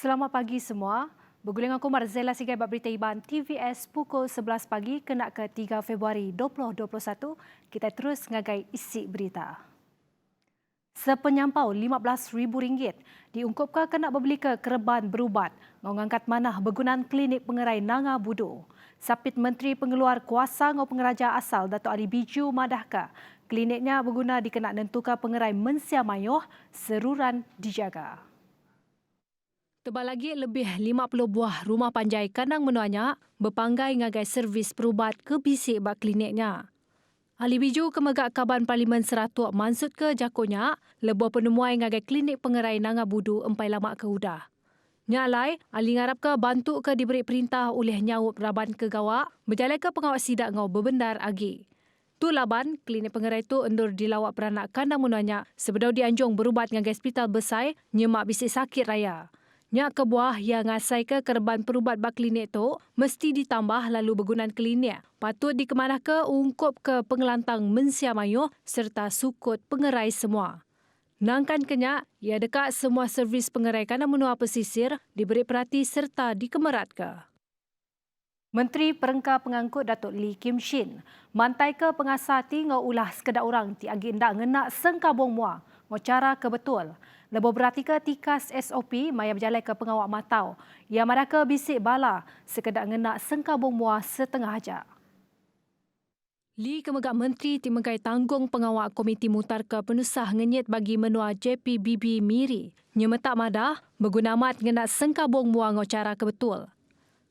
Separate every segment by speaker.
Speaker 1: Selamat pagi semua. Berguling aku Marzela Sigai buat berita Iban TVS pukul 11 pagi kena ke 3 Februari 2021. Kita terus ngagai isi berita. Sepenyampau RM15,000 diungkapkan kena berbeli ke Kereban berubat mengangkat manah bergunaan klinik pengerai Nanga Budo. Sapit Menteri Pengeluar Kuasa ngau Pengeraja Asal Datuk Ali Biju madahka kliniknya berguna dikena nentukan pengerai Mensia Mayoh seruran dijaga. Tebal lagi lebih 50 buah rumah panjai kandang menuanya berpanggai ngagai servis perubat ke bisik bak kliniknya. Ali Biju Kemegak Kaban Parlimen Seratuk mansut ke jakonya lebuh penemuan ngagai klinik pengerai Nanga Budu empai lama ke udah. Nyalai, Ali ngarap ke bantu ke diberi perintah oleh nyawup raban ke gawak berjalan ke pengawal sidak ngau berbendar agi. Tu laban, klinik pengerai tu endur dilawat beranak kandang menuanya sebedau dianjung berubat ngagai hospital besar nyemak bisik sakit raya. Nyak kebuah yang ngasai ke Kereban perubat bak klinik tu mesti ditambah lalu bergunaan klinik. Patut dikemanah ke ungkup ke pengelantang Mensia Mayoh serta sukut pengerai semua. Nangkan kenyak, ia dekat semua servis pengerai kandang menua pesisir diberi perhati serta dikemerat ke. Menteri Perengka Pengangkut Datuk Lee Kim Shin mantai ke pengasati ngau ulah sekedar orang ti agi ndak ngenak sengkabung mua ngau cara ke betul. Lebih berarti ke tikas SOP maya berjalan ke pengawak matau. Ia marah ke bisik bala sekedar ngenak sengkabung mua setengah ajak. Lee Kemegak Menteri Timengkai Tanggung Pengawak Komiti Mutar ke Penusah ngenyit bagi menua JPBB Miri nyemetak madah bergunamat ngenak sengkabung mua ngau cara ke betul.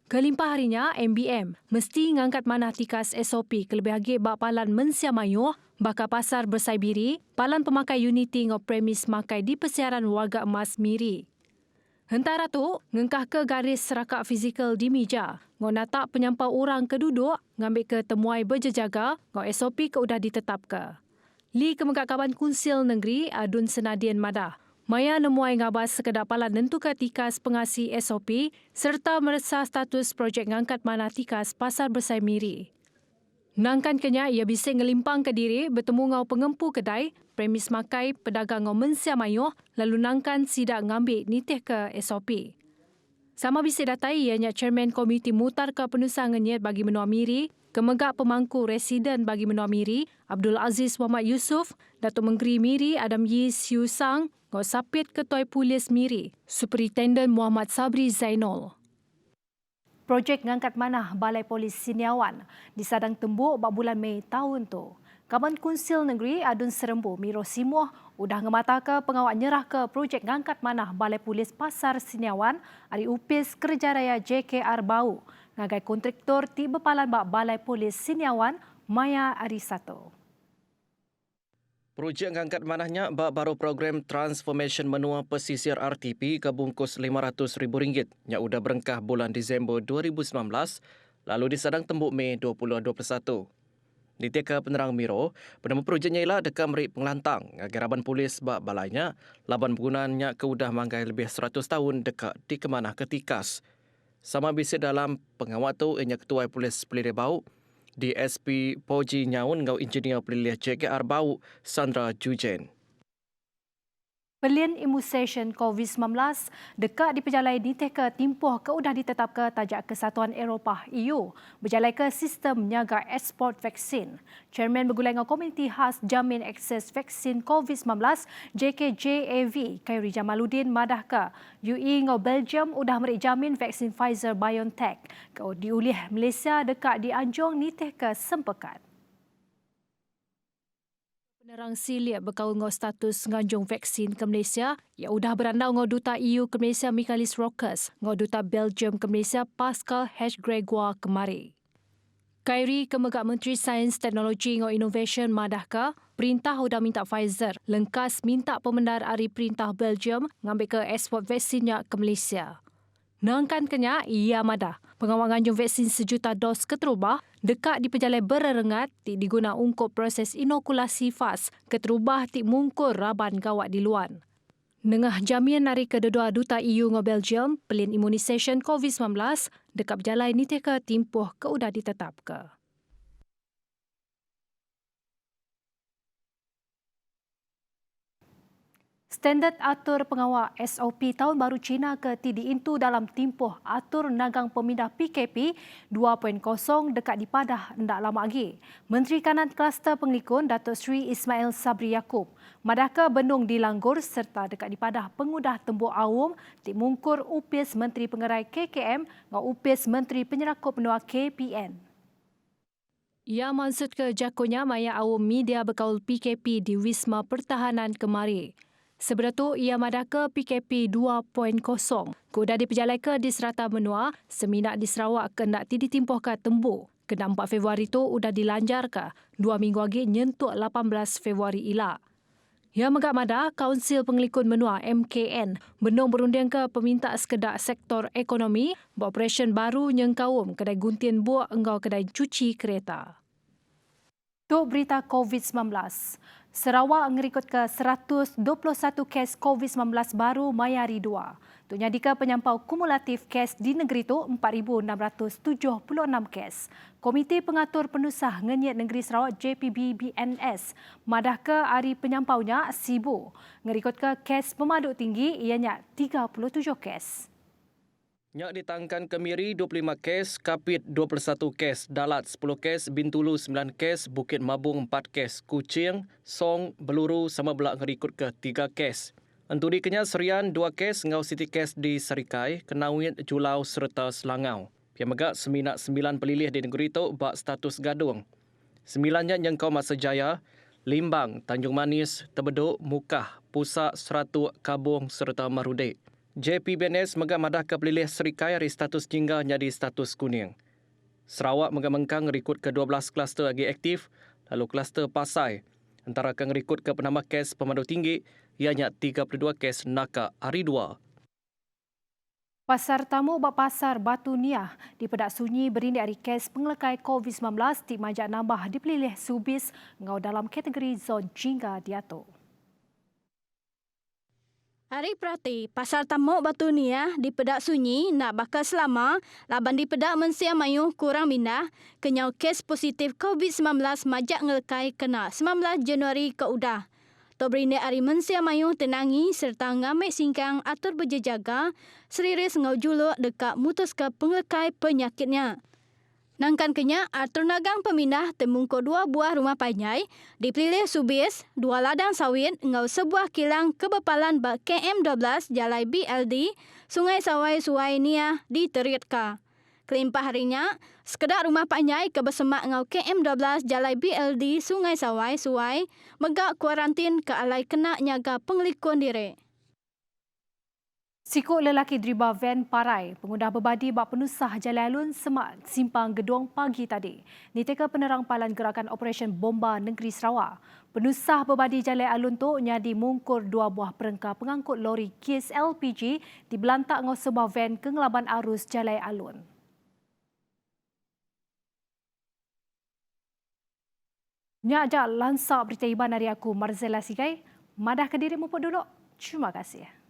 Speaker 1: Kelimpah harinya, MBM mesti ngangkat manah tikas SOP kelebih lagi bak palan Mensia Mayoh, bakal pasar Bersai Biri, palan pemakai Unity ngau premis makai di persiaran warga emas Miri. Hentara tu, ngengkah ke garis serakak fizikal di meja, ngau natak penyampau orang ke duduk, ngambil ke temuai berjejaga, ngau SOP ke udah ditetap ke. Lee Kemegak Kaban Kunsil Negeri Adun Senadian Madah. Maya nemuai ngabas sekedar palan nentukan tikas pengasi SOP serta meresah status projek ngangkat manah tikas Pasar Bersai Miri. Nangkan kenya ia bising ngelimpang ke diri bertemu ngau pengempu kedai, premis makai pedagang ngau Mensia Mayoh lalu nangkan sidak ngambil nitih ke SOP. Sama bisik datai ianya Chairman Komiti Mutar ke Penusah ngenyit bagi menua Miri, Kemegak Pemangku Residen bagi menua Miri, Abdul Aziz Muhammad Yusof, Datuk Menteri Miri Adam Yi Siu Sang, Ngau Sapit Ketua Polis Miri, Superintenden Muhammad Sabri Zainul. Projek ngangkat manah Balai Polis Siniawan disadang tembuk bak bulan Mei tahun tu. Kaban Kunsil Negeri Adun Serembu Miro Simuah udah ngemata ke pengawak nyerah ke projek ngangkat manah Balai Polis Pasar Siniawan hari upis Kerja Raya JKR Bau ngagai kontraktor ti bepalan bak Balai Polis Siniawan Maya Arisato.
Speaker 2: Projek ngangkat manahnya bak baru program Transformation Menua Pesisir RTP ke bungkus RM500,000 yang udah berengkah bulan Disember 2019 lalu disadang tembuk Mei 2021. Di teka penerang Miro, penemu projeknya ialah dekat merik pengelantang agar raban polis bak balainya laban penggunaannya ke udah manggai lebih 100 tahun dekat di kemanah ketikas. Sama bisik dalam pengawat tu ianya Ketua Polis Pelilih Bau, DSP Poji Nyaun ngau Engineer Pelilih JKR Bau Sandra Jujen.
Speaker 1: Pelin imunisasi COVID-19 dekat di perjalanan nitih ke timpuh ke udah ditetap ke tajak Kesatuan Eropah EU berjalan ke sistem nyaga ekspor vaksin. Chairman bergulai dengan Komiti Khas Jamin Akses Vaksin COVID-19 JKJAV Khairi Jamaluddin madah ke UE ngau Belgium udah merik jamin vaksin Pfizer BioNTech ke diulih Malaysia dekat di anjung nitih ke sempekat. Penerang Silia berkawal ngau status nganjung vaksin ke Malaysia yang udah berandau ngau Duta EU ke Malaysia Michaelis Rokas, ngau Duta Belgium ke Malaysia Pascal H. Gregoire kemari. Khairi Kemegak Menteri Sains, Teknologi ngau Innovation madahka, perintah udah minta Pfizer lengkas minta pemendar ari perintah Belgium ngambil ke ekspor vaksinnya ke Malaysia. Nangkan kenya ia madah pengawal nganjung vaksin 1 juta dos keterubah dekat di pejalan bererengat ti diguna ungkup proses inokulasi fas keterubah ti mungkur raban gawat di luar. Nengah jamian dari kedua Duta EU ngau Belgium, pelin imunisasi COVID-19 dekat berjalan nitih ke timpuh ke udah ditetap ke. Standard atur pengawal SOP Tahun Baru Cina ke diintu dalam tempoh atur nagang pemindah PKP 2.0 dekat di Padah ndak lama lagi. Menteri Kanan Kluster Pengelikun Datuk Seri Ismail Sabri Yaakob madaka benung di Langgur serta dekat di Padah pengudah tembuk awam dimungkur upis Menteri Pengerai KKM dengan upis Menteri Penyerakup Benua KPN. Ia maksud ke jakunya maya awam media berkaul PKP di Wisma Pertahanan kemari. Sebelah tu, ia madaka PKP 2.0. Kuda diperjalakan di Serata Menua, seminak di Sarawak kena ditimpoh ke tembuk. Kena 4 Februari tu sudah dilanjar ke 2 minggu lagi nyentuk 18 Februari ilak. Ia megak mada, Kaunsil Pengelikun Menua MKN benung berunding ke peminta sekedak sektor ekonomi beroperasi baru nyengkawum kedai guntian buah engkau kedai cuci kereta. Untuk berita COVID-19, Sarawak ngerikut ke 121 kes COVID-19 baru mayari 2. Untuk nyadika penyampau kumulatif kes di negeri itu 4,676 kes. Komiti Pengatur Penusah Ngenyit Negeri Sarawak JPB-BNS madah ke hari penyampaunya Sibu. Ngerikut ke kes pemaduk tinggi ianya 37 kes.
Speaker 2: Nyak ditangkan Kemiri 25 kes, Kapit 21 kes, Dalat 10 kes, Bintulu 9 kes, Bukit Mabung 4 kes, Kuching, Song, Beluru sama belak ngerikut ke 3 kes. Anturi Kenyat Serian 2 kes, Ngau City kes di Serikai, Kenawit, Julau serta Selangau. Pihak megak seminak 9 pelilih di negeri itu bak status gadung. 9-nya Nyengkau Masa Jaya, Limbang, Tanjung Manis, Tebeduk, Mukah, Pusak, Seratu, Kabung serta Marudek. JPBNS megak madah ke pelilih Serikai dari status jingga jadi status kuning. Sarawak megak mengkang rekod ke 12 kluster lagi aktif, lalu kluster Pasai. Antara kang rekod ke penambah kes pemandu tinggi, ianya 32 kes nakak hari 2.
Speaker 1: Pasar tamu bak pasar Batu Niah di Pedak Sunyi berindik hari kes pengelekai COVID-19 di majak nambah dipelilih Subis ngau dalam kategori zon jingga diatur.
Speaker 3: Hari Prati, Pasar Tamuk Batu Niah di Pedak Sunyi nak bakal selama laban di Pedak Mensia Mayuh kurang mindah kenyau kes positif COVID-19 majak ngelekai kena 19 Januari ke udah. Tok berindik hari Mensia Mayuh tenangi serta ngamik singkang atur berjaga seriris ngau juluk dekat mutus ke pengelekai penyakitnya. Nangkan kenya atur nagang pemindah temungko 2 buah rumah panjai dipilih Subis, 2 ladang sawit ngau sebuah kilang kebepalan bak KM12 Jalai BLD Sungai Sawai Suai Niah diteritkan. Kelimpah harinya, sekedar rumah panjai kebersemak ngau KM12 Jalai BLD Sungai Sawai Suai megak kuarantin ke alai kena nyaga pengelikun diri.
Speaker 1: Sikuk lelaki driba van parai, pengundah berbadi bak penusah Jalan Alun Semak Simpang Gedong pagi tadi. Niteka penerang palan gerakan Operasi Bomba Negeri Sarawak. Penusah berbadi Jalan Alun tu nyadi mungkur 2 buah perengkah pengangkut lori gas LPG di belantak ngau sebuah van kengelaban arus Jalan Alun. Nyak jak lansak berita iban dari aku Marzela Sigai. Madah ke diri mumpuk dulu. Terima kasih.